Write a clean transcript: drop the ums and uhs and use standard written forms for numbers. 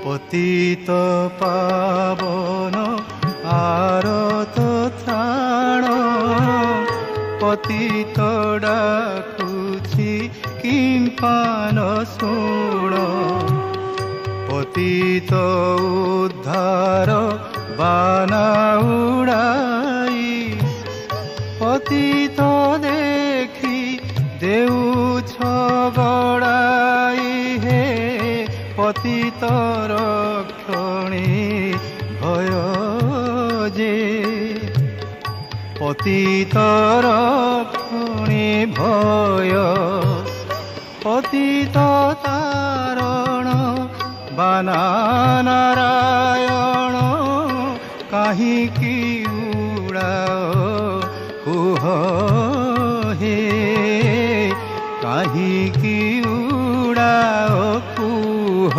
পতিত পাবন আরত ত্রাণ পতিত ডাকুছি কিম্পান শুণ পতিত উদ্ধার বানা উড়াই পতিত দেখি দেউছ গড়াই হে পতিত রক্ষণী ভয় যে পতিত রক্ষণী ভয় পতিত তারণ বানা নারায়ণ কাহিকি উড়াও কুহ হে কাহিকি উড়াও কুহ।